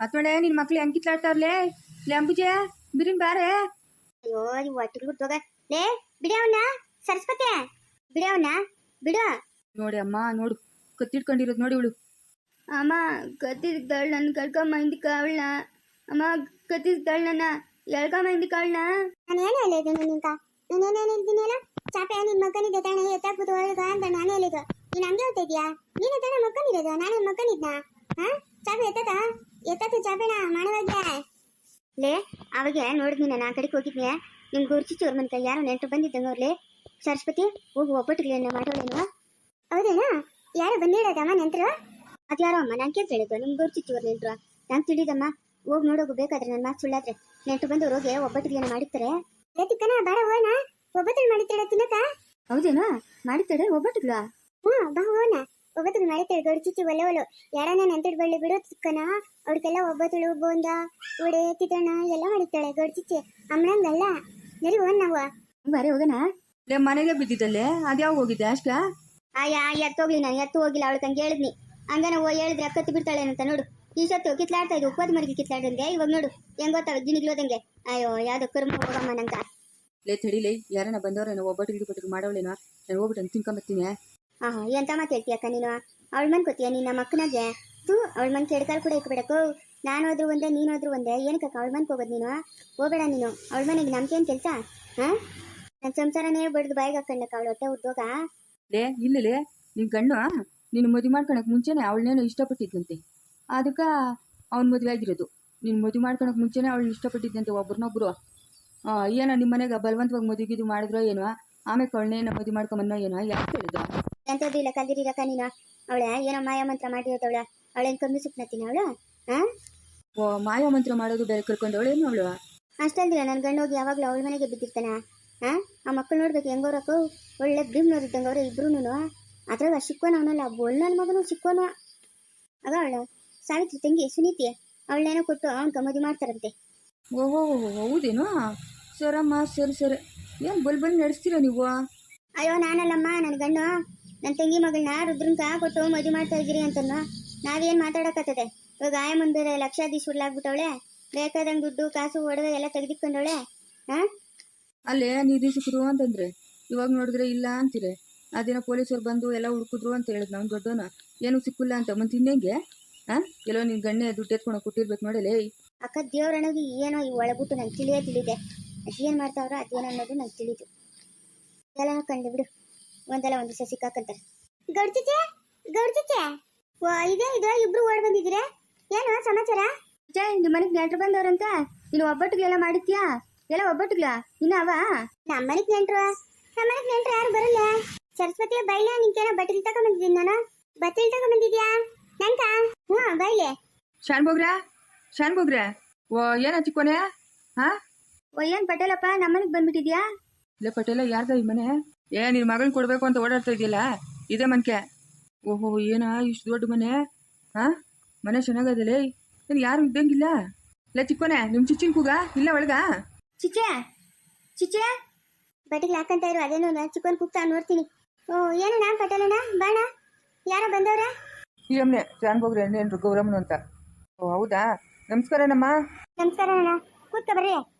ಅತ್ ನಿನ್ ಮಕ್ಳು ಹೆಂಗ್ ಕಿತ್ಲಾಡ್ತಾವ್ರಲೇ ಲೇ ಅಂಬುಜೆ ಬಿರಿನ್ ಬಾರೆ. ಅಯ್ಯೋ ನೀವು ಒಟ್ಟಿಗೆ ಬಿಟ್ಟೋಗ ಲೇ ಬಿಡವನ್ನ ಸರಸ್ವತಿ ಬಿಡವನ್ನ ಬಿಡು. ನೋಡಿ ಅಮ್ಮ ನೋಡು ಕತ್ತಿಡ್ಕೊಂಡಿರೋದು ನೋಡಿ ಇವಳು. ಅಮ್ಮ ಕತ್ತಿದ್ದಾಳು ನನ್ನ ಕರ್ಕೊಂಬಂದಿಕ್ಕ ಅವಳನ್ನ. ಅಮ್ಮ ಕತ್ತಿದ್ದಾಳು ನನ್ನ ಎಳ್ಕೊಂಬಂದಿಕ್ಕ ಅವಳನ್ನ. ನಾನು ಏನು ಹೇಳಿದ್ದು ನಿನ್ಕ ನಾನೇನು ಹೇಳಿದ್ದೀನಿ ಅಲ್ಲ ಚಾಪೆ ನಿನ್ ಮಕ್ಕನಿದ್ದೆ ತಾನೆ ಎತ್ತಾಕ್ಬಿಟ್ಟು ಒಳಗ ಅಂತ ನಾನು ಹೇಳಿದ್ದು. ನೀನು ಹಂಗೆ ಹೋಗ್ತಾ ಇದೀಯಾ? ನೀನೇ ತಾನೆ ಮಕ್ಕನಿರೋದು, ನಾನೇ ಮಕ್ಕನಿದ್ನ. ಹಾ ಚಾಪೆ ಎತ್ತತ್ತು ಚಾಪೆನ ಮಾಡುವಾಗ್ಯ ಲೇ. ಅವಾಗ ನೋಡಿದ್ನಿ ನಾನು ಆ ಕಡೆಗೆ ಹೋಗಿದ್ನಿ. ನಿಮ್ ಗುರ್ಚಿಚ್ಚೋರ್ ಮನ್ಕ ಯಾರೋ ನೆಂಟರು ಬಂದಿದ್ದಂಗ ಅವ್ರಲೇ. ಸರಸ್ವತಿ ಹೋಗು ಒಬ್ಬಟ್ಟಿಗಳನ್ನ ಮಾಡೋಳೇನು? ಹೌದೇನಾ? ಯಾರೋ ಬಂದಿಡೋದಮ್ಮ ನೆಂಟರು? ಅದ್ಯಾರೋ ಅಮ್ಮ ನಾನು ಕೇಳ್ತಾ ಹೇಳಿದ್ದು ನಿಮ್ ಗುರ್ಚಿಚ್ಚೋರ್ ನೆಂಟರು ನಂಗೆ ತಿಳಿದಮ್ಮ. ಹೋಗಿ ನೋಡೋಗು ಬೇಕಾದ್ರೆ ನನ್ನ ಮಾತು ಸುಳ್ಳಾದ್ರೆ. ನೆಂಟರು ಬಂದು ಹೋಗಿ ಒಬ್ಬಟ್ಟಿಗಳನ್ನ ಮಾಡಿರ್ತಾರೆ. ಏತಿಕ್ಕನ ಬೇಡ ಹೋಣ ಒಬ್ಬಟ್ಟಿಗೆ ಮಾಡಿರ್ತಾಳೆ ತಿನ್ನಕ. ಹೌದೇನಾ? ಮಾಡಿರ್ತಾಳೆ ಒಬ್ಬಟ್ಟಿಗಳ? ಬಾ ಹೋಣ ಒಬ್ಬಟ್ಟಿಗೆ ಮಾಡಿರ್ತಾಳೆ. ಗಡ್ಚಿಚ್ಚಿ ಒಲೆ ಒಲು ಯಾರನ್ನ ನೆಂಟರು ಬಳ್ಳಿ ಬಿಡು ಚಿಕ್ಕನ ಅವ್ರಿಗೆಲ್ಲ ಒಬ್ಬಟ್ಟಳು ಬೋಂದ ಉಡೆ ತಿದ್ದಣ್ಣ ಎಲ್ಲ ಮಾಡಿರ್ತಾಳೆ ಗಡ್ಚಿಚ್ಚಿ ಅಮ್ಮನಂಗಲ್ಲ. ನರಿ ಹೋಣ ನಾವು ಬರೇ ಹೋಗೋಣ. ಲೇ ಮನೆಗೆ ಬಿದ್ದಿದ್ದಲ್ಲೇ ಅದ್ಯಾವ ಹೋಗಿದ್ದೆ ಅಷ್ಟ? ಆಯಾ ಎತ್ತೋಗ್ಲಿ ನಾನು ಎತ್ತು ಹೋಗಿಲ್ಲ. ಅವಳು ತಂಗೆ ಹೇಳಿದ್ನಿ ಹಂಗನ ಹೇಳಿದ್ರೆ ಅಕ್ಕತ್ತಿ ಬಿಡ್ತಾಳೆ ಅಂತ ನೋಡು. ಈ ಸತ್ತು ಕಿತ್ಲಾಡ್ತಾ ಇದ್ದು ಉಪ್ಪದ ಮರಿಗೆ ಕಿತ್ಲಾಡ್ದಂಗೆ ಇವಾಗ ನೋಡು ಹೆಂಗ್ ಗೊತ್ತಾಗ ಗಿಣಿಗ್ಲೋದಂಗೆ. ಅಯ್ಯೋ ಯಾವ್ದು ಕರ್ಮ ಹೋಗಮ್ಮ ನಂಗ. ಲೇ ತಡಿಲೇ ಯಾರನ್ನ ಬಂದವ್ರೇನೋ ಒಬ್ಬಟ್ಟಿಗೆ ಮಾಡೋಳೇನೋ ನಾನು ಹೋಗ್ಬಿಟ್ಟು ತಿನ್ಕೊಂಬರ್ತೀನಿ. ಎಂತ ಮಾತು ಹೇಳ್ತೀಯಕ್ಕ ನೀನು? ಅವಳ ಮನ್ ಕೂತೀಯ ನಿನ್ನ ಮಕ್ಕನಾಗೆ? ಅವಳ ಮನ್ ಕೆಡ್ಕಾಲ್ ಕೂಡ ಇಕ್ಬಿಡಕು. ನಾನು ಹೋದ್ರು ಒಂದೇ ನೀನು ಹೋದ್ರು ಒಂದೇ. ಏನಕ್ಕ ಅವಳ ಮನ್ಗೆ ಹೋಗೋದು ನೀನು? ಹೋಗಬೇಡ ನೀನು ಅವಳ ಮನೆಗೆ. ನಮ್ಗೇನು ಕೆಲಸ? ನನ್ನ ಸಂಸಾರನೇ ಬಡ್ದು ಬಾಯಿಗೆ ಹಾಕೊಂಡಕ್ಕ ಅವಳ ಹೊಟ್ಟೆ ಉದ್ದೋಗ. ಲೇ ಇಲ್ಲಲೇ ನಿನ್ ಗಂಡು ನೀನು ಮದುವೆ ಮಾಡ್ಕೊಳಕ್ ಮುಂಚೆನೆ ಅವಳನ್ನೇನೋ ಇಷ್ಟಪಟ್ಟಿದ್ದಂತೆ. ಅದಕ್ಕೆ ಅವ್ನ ಮದುವೆ ಆಗಿರೋದು. ನೀನು ಮದುವೆ ಮಾಡ್ಕೊಳಕ್ ಮುಂಚೆನೆ ಅವಳನ್ನ ಇಷ್ಟಪಟ್ಟಿದ್ದಂತೆ ಒಬ್ರನ್ನೊಬ್ರು. ಏನೋ ನಿಮ್ಮ ಮನೆಗೆ ಬಲವಂತವಾಗಿ ಮದುವೆಗಿದು ಮಾಡಿದ್ರೋ ಏನೋ, ಆಮೇಲೆ ಅವಳನ್ನೇನೋ ಮದುವೆ ಮಾಡ್ಕೊಂಬನ್ನೋ ಏನೋ ಯಾಕೆ ಹೇಳಿದ? ಎಂಥದ್ದು ಇಲ್ಲ ಕಲ್ದಿರಕ್ಕ ನೀನು. ಅವಳ ಏನೋ ಮಾಯ ಮಂತ್ರ ಮಾಡಿರೋದವಳ. ಅವಳೇನು ಕಮ್ಮಿ ಸುಪ್ನತ್ತೀನಿ ಅವಳು? ಮಾಯ ಮಂತ್ರ ಮಾಡೋದು ಬೇರೆ ಕರ್ಕೊಂಡವಳೇನು ಅವಳು? ಅಷ್ಟಲ್ದಿಲ್ಲ ನನ್ನ ಗಂಡು ಹೋಗಿ ಯಾವಾಗಲೂ ಅವಳ ಮನೆಗೆ ಬಿದ್ದಿರ್ತಾನ. ಆ ಮಕ್ಕಳು ನೋಡ್ಬೇಕು ಹೆಂಗವ್ರಕ್ಕೂ ಒಳ್ಳೆ ಭೀಮ್ನವ್ರಿದ್ದಂಗೆ ಅವ್ರೆ ಇಬ್ರು. ಅದ್ರಾಗ ಸಿಕ್ಕೋನ ಅವನಲ್ಲ ಒಳ್ಳೆ ನನ್ನ ಮಗನು ಸಿಕ್ಕೋನು. ಆಗ ಅವಳು ಸಾವಿತ್ರಿ ತಂಗಿ ಸುನೀತಿ ಅವಳನ್ನೇನೋ ಕೊಟ್ಟು ಅವನ್ಕ ಮದುವೆ ಮಾಡ್ತಾರಂತೆ. ಓಹೋ ಹೌದೇನು? ಸರಮ್ಮ ಸರಿ ಸರಿ. ಏನು ಬಲ್ ನಡೆಸ್ತೀರಾ ನೀವು? ಅಯ್ಯೋ ನಾನಲ್ಲಮ್ಮ ನನ್ನ ಗಂಡು ನನ್ನ ತಂಗಿ ಮಗಳನ್ನ ರುದ್ರಂಕ ಕೊಟ್ಟು ಮದುವೆ ಮಾಡ್ತಾ ಇದ್ದೀರಿ ಅಂತನೋ. ನಾವೇನು ಮಾತಾಡಕತ್ತದೆ? ಇವಾಗ ಆಯ ಮುಂದೆ ಲಕ್ಷಾಧೀಶ್ವರ್ಲಾಗ್ಬಿಟ್ಟವಳೆ. ಬೇಕಾದಂಗೆ ದುಡ್ಡು ಕಾಸು ಒಡವೆ ಎಲ್ಲ ತೆಗೆದಿಕ್ಕೊಂಡವಳೆ. ಅಲ್ಲೇ ನಿರೀಕ್ಷಕರು ಅಂತಂದ್ರೆ ಇವಾಗ ನೋಡಿದ್ರೆ ಇಲ್ಲ ಅಂತೀರಿ. ಅದೇನೋ ಪೊಲೀಸರು ಬಂದು ಎಲ್ಲ ಹುಡುಕಿದ್ರು ಅಂತ ಹೇಳಿದ್ ನಾವು ದೊಡ್ಡವನ ಏನು ಸಿಕ್ಕಿಲ್ಲ ಅಂತ. ಮತ್ತೆ ಇನ್ನೇಂಗೆ ಎಲ್ಲೋ ನಿನ್ ಗಣ್ಣೆ ದುಡ್ಡು ಎತ್ಕೊಂಡು ಕೊಟ್ಟಿರ್ಬೇಕು ನೋಡಲೇ. ಅಕ್ಕ ದೇವ್ರನಿಗೆ ಏನೋ ಈ ಒಳಬಿಟ್ಟು ನಂಗೆ ತಿಳಿದೆ. ಅದೇನು ಮಾಡ್ತಾವ್ರ ಅದೇನು ಅನ್ನೋದು ನಂಗೆ ತಿಳಿದು ಎಲ್ಲ ಕಂಡು ಬಿಡು. ಒಂದಲ್ಲ ಒಂದು ದಿವಸ ಸಿಕ್ಕಾಕಂತಾರೆ. ಗೌಡ್ಚಿಚ್ಚೆ ಇದೇ ಇದು ಇಬ್ರು ಓಡ್ ಬಂದಿದ್ದೀರಾ? ಏನು ಸಮಾಚಾರ? ನಿಮ್ಮ ಮನೆಗೆ ನೆಂಟ್ರು ಬಂದವ್ರಂತ ನೀನು ಒಬ್ಬಟ್ಟಿಗೆಲ್ಲ ಮಾಡಿದ್ಯಾ? ಎಲ್ಲ ಒಬ್ಬಟ್ಟಿಗ್ಲ ಇನ್ನ ಅವ? ನಮ್ಮ ಮನೆಗೆ ನೆಂಟ್ರು ಯಾರು ಬರಲ್ಲ. ಸರಸ್ವತಿ ಬೈಲೆ ನಿಂಕೇನೋ ಬಟ್ಟೆ ತಗೊಂಡ್ಬಂದಿದ್ದೀನಿ ನಾನು. ಬಟ್ಟೆ ತಗೊಂಡ್ಬಂದಿದ್ಯಾ ನಂಕ? ಬೈಲೆ ಶಾನ್ಬೋಗ್ರೆ ಏನ ಚಿಕ್ಕೋನೆ? ಏನ್ ಪಟೇಲಪ್ಪ ನಮ್ಮನೆಗೆ ಬಂದ್ಬಿಟ್ಟಿದ್ಯಾ? ಇಲ್ಲ ಪಟೇಲ ಯಾರ್ದ ಈ ಮನೆ? ನಿನ್ ಮಗಳನ್ನ ಕೊಡ್ಬೇಕು ಅಂತ ಓಡಾಡ್ತಾ ಇದೆಯಲ್ಲ ಇದೇ ಮನ್ಕೆ. ಓಹೋ ಏನ ಇಷ್ಟು ದೊಡ್ಡ ಮನೆ? ಮನೆ ಚೆನ್ನಾಗದಲೇ. ಏನು ಯಾರು ಇದ್ದಂಗಿಲ್ಲ. ಇಲ್ಲ ಚಿಕ್ಕೋನೆ ನಿಮ್ ಚಿಚ್ಚಿನ ಕೂಗ ಇಲ್ಲ ಒಳಗ? ಚಿಚ್ಚೆ ಬಟ್ಟಿಗೆ ಹಾಕಂತ ಇರು. ಅದೇನು ಚಿಕ್ಕೋನ್ ಕೂಗ್ತಾ ನೋಡ್ತೀನಿ. ಏನು ನಾನ್ ಪಟೇಲಣ್ಣ ಬಾಣ ಯಾರೋ ಬಂದವ್ರ? ಈ ಅಮ್ಮನೆ ಶಾನ್ಬೋಗ್ರೆ ಏನ್ರು ಗೌರಮ್ಮನು ಅಂತ. ಓ ಹೌದಾ, ನಮಸ್ಕಾರನಮ್ಮ. ನಮಸ್ಕಾರ ಅಣ್ಣ, ಕೂತ್ಕ ಬರ್ರಿ.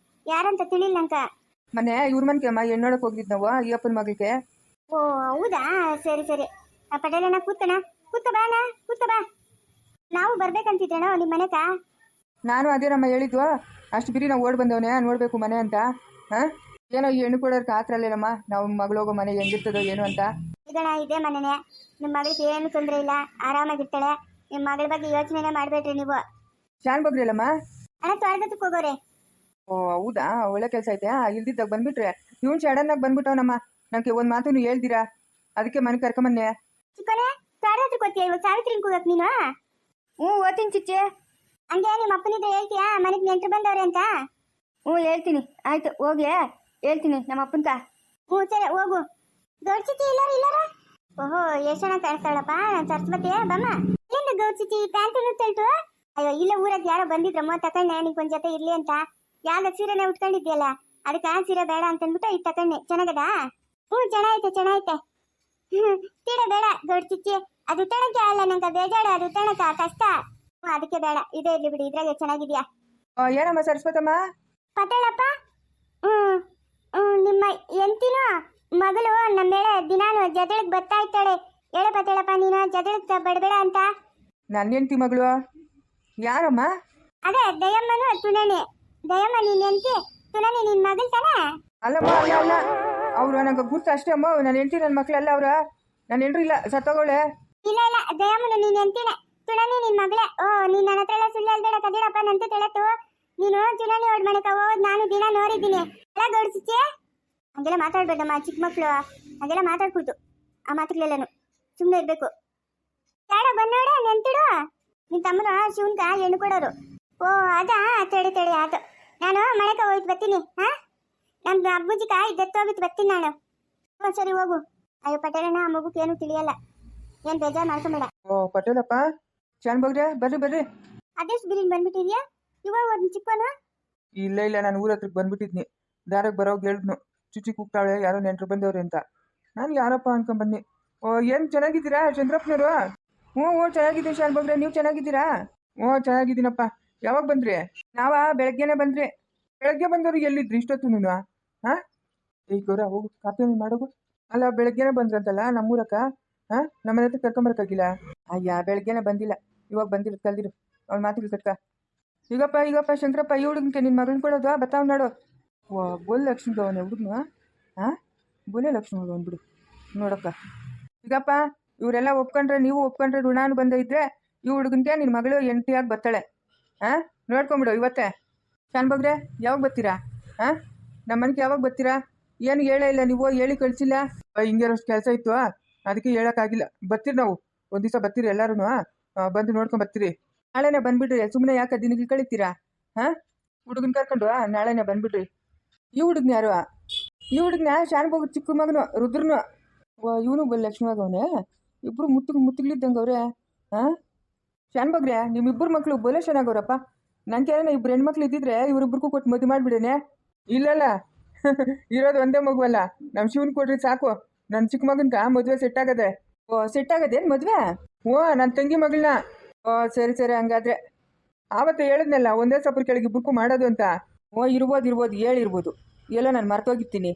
ಯಾರಂತ ತಿಳಿಲ್ಲ ನಂಕ. ಮನೆ ಇವ್ರ ಮನ್ಕೆ ಅಮ್ಮ ಹೆಣ್ಣೊಳಕ್ ಹೋಗಿದ್ ನಾವು ಈ ಅಪ್ಪನ ಮಗಳಿಗೆ. ಓ ಹೌದಾ, ಸರಿ ಪಟೇಲಣ್ಣ ಕೂತ್ಕ ಬಾ. ನಾವು ಬರ್ಬೇಕಂತಿದ್ದೇಣ ನಿಮ್ಮ ಮನೆಕ. ನಾನು ಅದೇನಮ್ಮ ಹೇಳಿದ್ವು ಅಷ್ಟು ಬಿರಿ ನಾವು ಓಡ್ ಬಂದವನೇ ನೋಡ್ಬೇಕು ಮನೆ ಅಂತ. ಏನೋ ಈ ಹೆಣ್ಣು ಕೊಡೋರ್ಕ ಆತ್ರಲ್ಲೇನಮ್ಮ ನಾವು ಮಗಳು ಹೋಗೋ ಮನೆ ಹೆಂಗಿರ್ತದೋ ಏನು ಅಂತ. ಇದಣ್ಣ ಇದೇ ಮನೆನೇ. ನಿಮ್ಮ ಮಗಳಿಗೆ ಏನು ತೊಂದರೆ ಇಲ್ಲ, ಆರಾಮಾಗಿರ್ತಾಳೆ. ನಿಮ್ಮ ಮಗಳ ಬಗ್ಗೆ ಯೋಚನೆ ಮಾಡ್ಬೇಡ್ರಿ ನೀವು. ಶಾನ್ಬೋಗ್ರಿ ಅಲ್ಲಮ್ಮ? ಅಣ್ಣ ತೊಳೆದಕ್ಕೆ ಹೋಗೋರೆ. ಓ ಹೌದಾ, ಒಳ್ಳೆ ಕೆಲಸ ಐತೆ. ಇಲ್ದಿದ್ದಾಗ ಬಂದ್ಬಿಟ್ರೆ ಇವ್ನು ಸಡನ್ ಆಗಿ ಬಂದ್ಬಿಟ್ಟವನಮ್ಮ. ನಂಗೆ ಒಂದ್ ಮಾತು ಹೇಳ್ತೀರಾ ಅದಕ್ಕೆ ಮನೆ ಕರ್ಕೊಂಬನ್ನೆ. ಚಿಕ್ಕನೆ ತೊಳೆದಕ್ಕೆ ಹೋಗ್ತೀಯ ಇವಾಗ ಸಾವಿತ್ರಿನ ಕೂಗಕ್ ನೀನು? ಓದ್ತೀನಿ ಚಿಚ್ಚೆ. ಹಂಗೆ ನಿಮ್ಮ ಅಪ್ಪನಿದ್ರೆ ಹೇಳ್ತೀಯಾ ಮನೆಗೆ ನೆಂಟರು ಬಂದವ್ರೆ ಅಂತ? ಹೇಳ್ತೀನಿ. ಆಯ್ತು ಹೋಗಿ ಹೇಳ್ತೀನಿ ನಮ್ಮ ಅಪ್ಪನ್ಕ. ಸರಿ ಹೋಗು. ಗೌಡ್ಚಿತಿ ಇಲ್ಲಾರ? ಓಹೋ ಎಷ್ಟು ಚೆನ್ನಾಗಿ ಕಾಣಿಸ್ತಾಳಪ್ಪ ನಾನು ಸರಸ್ವತಿ. ಬಮ್ಮ ಏನು ಗೌಡ್ಚಿತಿ ಪ್ಯಾಂಟ್ ತಳ್ಟು? ಅಯ್ಯೋ ಇಲ್ಲ ಊರಾಗ ಯಾರೋ ಬಂದಿದ್ರಮ್ಮ ತಕೊಂಡೆ ನಿಂಗೆ ಒಂದ್ ಜೊತೆ ಇರ್ಲಿ ಅಂತ. ಯಾವ್ದ ಸೀರೆನೆ ಉಟ್ಕೊಂಡಿದ್ಯಲ್ಲ ಅದಕ್ಕೆ ಆ ಸೀರೆ ಬೇಡ ಅಂತಂದ್ಬಿಟ್ಟು ಇದು ತಕೊಂಡೆ. ಚೆನ್ನಾಗದ? ಚೆನ್ನಾಗೈತೆ. ತೀಡ ಬೇಡ ಗೌಡ್ಚಿಚ್ಚಿ. ಅದು ತಣಕ್ಕೆ ಅಲ್ಲ ನಂಗೆ ಬೇಜಾಡ. ಅದು ತಣಕ ಕಷ್ಟ. ಅದಕ್ಕೆ ಬೇಡ, ಇದೇ ಇರ್ಲಿ ಬಿಡಿ, ಇದ್ರಾಗೆ ಚೆನ್ನಾಗಿದ್ಯಾ. ಏನಮ್ಮ ಸರಸ್ವತಮ್ಮ? ಪತಾಳಪ್ಪ, ನಿಮ್ಮ ಎಂತಿನೋ ಮಗಳು ನಮ್ಮೇಳೆ ದಿನಾನು ಜಗಳಕ್ಕೆ ಬರ್ತಾ ಇರ್ತಾಳೆ. ಹೇಳು ಪತಾಳಪ್ಪ, ನೀನು ಜಗಳಕ್ಕೆ ಬಡಬೇಡ ಅಂತ. ನನ್ನ ಹೆಂಡತಿ ಮಗಳು ಯಾರಮ್ಮ? ಅದೇ ದಯಮ್ಮನು ತುಣನೆ. ದಯಮ್ಮ ನೀನ್ ಎಂತಿ, ತುಣನೆ ನಿನ್ ಮಗಳು ತಾನೆ? ಅಲ್ಲಮ್ಮ, ಅಲ್ಲ ಅಲ್ಲ, ಅವರು ನಂಗೆ ಗುರ್ತು ಅಷ್ಟೇ ಅಮ್ಮ. ನನ್ನ ಹೆಂಡತಿ ನನ್ನ ಮಕ್ಕಳೆಲ್ಲ ಅವ್ರ. ನನ್ನ ಹೆಂಡ್ರು ಇಲ್ಲ, ಸತ್ತೋಗೋಳೆ. ಇಲ್ಲ ಇಲ್ಲ, ದಯಮ್ಮನು ನೀನ್ ಎಂತಿನೇ, ತುಣನೆ ನಿನ್ ಮಗಳೇ. ಓ, ನೀನ್ ನನ್ನ ಹತ್ರ ಎಲ್ಲ ಸುಳ್ಳು ಹೇಳ್ಬೇಡ ಕದಿಡಪ್ಪ. ನಂತ ತಿಳತ್ತು ನೀನು ತುಣನೆ ಓಡ್ ಮಾಡಕ ಹೋದ್ ನಾನು ದಿನ ನೋಡಿದ್ದೀನಿ. ಎಲ್ಲ ಗೌಡಿಸಿದ್ಯಾ? ಹಂಗೆಲ್ಲ ಮಾತಾಡ್ಬೇಡಮ್ಮ, ಚಿಕ್ಕ ಮಕ್ಕಳು ಹಾಗೆಲ್ಲ ಮಾತಾಡ್ಕೊಳ್ತು. ಆ ಮಾತುಗಳೆಲ್ಲನು ಸುಮ್ಮನೆ ಇರ್ಬೇಕು. ಬೇಡ ಬಂದೋಡೆ ನೆಂತಿಡು. ನಿನ್ ತಮ್ಮನ ಶಿವನ್ಕ ಹೆಣ್ಣು ಕೊಡೋರು. ಓ ಅದಾ, ತಡಿ ತಡಿ ಆತು. ನಾನು ಮಳೆಕ ಹೋಯ್ತು ಬರ್ತೀನಿ. ನಮ್ಮ ಅಬ್ಬುಜಿಕ ಇದ್ದತ್ತೋಗಿತ್ತು ಬರ್ತೀನಿ ನಾನು. ಸರಿ ಹೋಗು. ಅಯ್ಯೋ ಪಟೇಲಣ್ಣ, ಆ ಮಗುಕ್ಕೆ ಏನು ತಿಳಿಯಲ್ಲ, ಏನ್ ಬೇಜಾರು ಮಾಡ್ಕೊಂಬೇಡ. ಓ ಪಟೇಲಪ್ಪ, ಶಾನ್ ಬಗ್ರೆ, ಬರ್ರಿ ಬರ್ರಿ. ಅದೆಷ್ಟು ಬಿರಿನ್ ಬಂದ್ಬಿಟ್ಟಿದ್ಯಾ ಇವಾಗ? ಒಂದು ಚಿಕ್ಕವನು? ಇಲ್ಲ ಇಲ್ಲ, ನಾನು ಊರ ಹತ್ರಕ್ಕೆ ಬಂದ್ಬಿಟ್ಟಿದ್ನಿ. ದಾರಕ್ಕೆ ಬರೋಗಿ ಹೇಳಿದ್ನು, ಚುಚ್ಚಿ ಕೂಗ್ತಾಳೆ ಯಾರೋ ನೆಂಟ್ರು ಬಂದವ್ರೆ ಅಂತ. ನಾನು ಯಾರಪ್ಪ ಅನ್ಕೊಂಬನ್ನಿ. ಓ, ಏನು ಚೆನ್ನಾಗಿದ್ದೀರಾ ಚಂದ್ರಪ್ಪನವರು? ಹ್ಞೂ ಚೆನ್ನಾಗಿದ್ದೀನಿ ಶಾನ್ ಬಗ್ರೆ, ನೀವು ಚೆನ್ನಾಗಿದ್ದೀರಾ? ಹ್ಞೂ ಚೆನ್ನಾಗಿದ್ದೀನಪ್ಪ. ಯಾವಾಗ ಬಂದ್ರಿ? ಬೆಳಗ್ಗೆನೆ ಬಂದ್ರಿ. ಬೆಳಗ್ಗೆ ಬಂದವ್ರು ಎಲ್ಲಿದ್ರಿ ಇಷ್ಟೊತ್ತು ನೀನು? ಈಗ ಗೌರ ಹೋಗು, ಕಾಪಿ ಮಾಡೋಗು. ಅಲ್ಲ, ಬೆಳಗ್ಗೆನೆ ಬಂದ್ರಂತಲ್ಲ ನಮ್ಮೂರಕ್ಕ? ನಮ್ಮ ಮನೆ ಹತ್ರ ಕರ್ಕೊಂಬರಕ್ಕಾಗಿಲ್ಲ? ಅಯ್ಯ, ಬೆಳಗ್ಗೆನೆ ಬಂದಿಲ್ಲ, ಇವಾಗ ಬಂದಿರೋದು ಕಲ್ದಿರು. ಅವ್ನ ಮಾತಿಗೆ ಕಟ್ಕ. ಈಗಪ್ಪ ಶಂಕರಪ್ಪ, ಈ ಹುಡುಗನ್ಗೆ ನಿನ್ನ ಮಗಳನ್ನ ಕೊಡೋದು ಬತ್ತಾವ್ ನಾಡು. ಓ, ಬೋಲ್ ಲಕ್ಷ್ಮಿಗೆ ಅವನೇ ಹುಡುಗನು. ಬೋಲೆ ಲಕ್ಷ್ಮಿ ಅಂದ್ಬಿಡು ನೋಡಕ್ಕ. ಈಗಪ್ಪ, ಇವರೆಲ್ಲ ಒಪ್ಕೊಂಡ್ರೆ, ನೀವು ಒಪ್ಕೊಂಡ್ರೆ, ಋಣಾನು ಬಂದ ಇದ್ರೆ ಈ ಹುಡುಗನ್ಗೆ ನಿನ್ನ ಮಗಳು ಹೆಂಡತಿಯಾಗಿ ಬರ್ತಾಳೆ. ನೋಡ್ಕೊಂಬಿಡು ಇವತ್ತೇ. ಶಾನ್ ಬಗ್ರೆ, ಯಾವಾಗ ಬರ್ತೀರಾ? ನಮ್ಮ ಮನೆಗೆ ಯಾವಾಗ ಬರ್ತೀರಾ? ಏನು ಹೇಳೇ ಇಲ್ಲ ನೀವು, ಹೇಳಿ ಕಳಿಸಿಲ್ಲ. ಹಿಂಗೇನಷ್ಟು ಕೆಲಸ ಇತ್ತು, ಅದಕ್ಕೆ ಹೇಳೋಕ್ಕಾಗಿಲ್ಲ. ಬರ್ತೀರಿ ನಾವು, ಒಂದು ದಿವಸ ಬರ್ತೀರಿ ಎಲ್ಲರೂ, ಬಂದು ನೋಡ್ಕೊಂಡು ಬರ್ತೀರಿ. ನಾಳೆನೇ ಬಂದುಬಿಡ್ರಿ, ಸುಮ್ಮನೆ ಯಾಕೆ ದಿನಗಳು ಕಳಿತೀರಾ? ಹುಡುಗನ ಕರ್ಕೊಂಡು ನಾಳೆನೇ ಬಂದುಬಿಡ್ರಿ. ಈ ಹುಡುಗನ ಯಾರು? ಈ ಹುಡುಗನ ಶಾನ್ ಬಗ್ರ ಚಿಕ್ಕ ಮಗನು ರುದ್ರನು. ಇವನು ಲಕ್ಷ್ಮಿವಾಗ ಅವನೇ. ಇಬ್ಬರು ಮುತ್ತಿಗಳಿದ್ದಂಗೆ ಅವ್ರೆ. ಶಾನ್ ಬಗ್ರೆ, ನಿಮ್ಮಿಬ್ಬರು ಮಕ್ಕಳು ಬೋಲೆ ಚೆನ್ನಾಗವ್ರಪ್ಪ. ನಂಗೆ ಇಬ್ಬರು ಹೆಣ್ಮಕ್ಳು ಇದ್ದಿದ್ರೆ ಇವರಿಬ್ಬರಿಗೂ ಕೊಟ್ಟು ಮದುವೆ ಮಾಡಿಬಿಡೇನೆ. ಇಲ್ಲಲ್ಲ, ಇರೋದು ಒಂದೇ ಮಗುವಲ್ಲ, ನಮ್ಮ ಶಿವನ್ ಕೊಡ್ರಿ ಸಾಕು. ನನ್ನ ಚಿಕ್ಕ ಮಗನ್ಕ ಮದುವೆ ಸೆಟ್ ಆಗದೆ. ಓ, ಸೆಟ್ ಆಗದೇನು ಮದುವೆ? ಹ್ಞೂ, ನನ್ನ ತಂಗಿ ಮಗಳನ್ನ. ಓ ಸರಿ ಹಂಗಾದ್ರೆ. ಆವತ್ತು ಹೇಳಿದ್ನಲ್ಲ, ಒಂದೇ ಸಪರ್ ಕೆಳಗೆ ಇಬ್ಬರಿಗೂ ಮಾಡೋದು ಅಂತ. ಓ ಇರ್ಬೋದು, ಹೇಳಿರ್ಬೋದು. ಎಲ್ಲೋ ನಾನು ಮರ್ತೋಗಿರ್ತೀನಿ.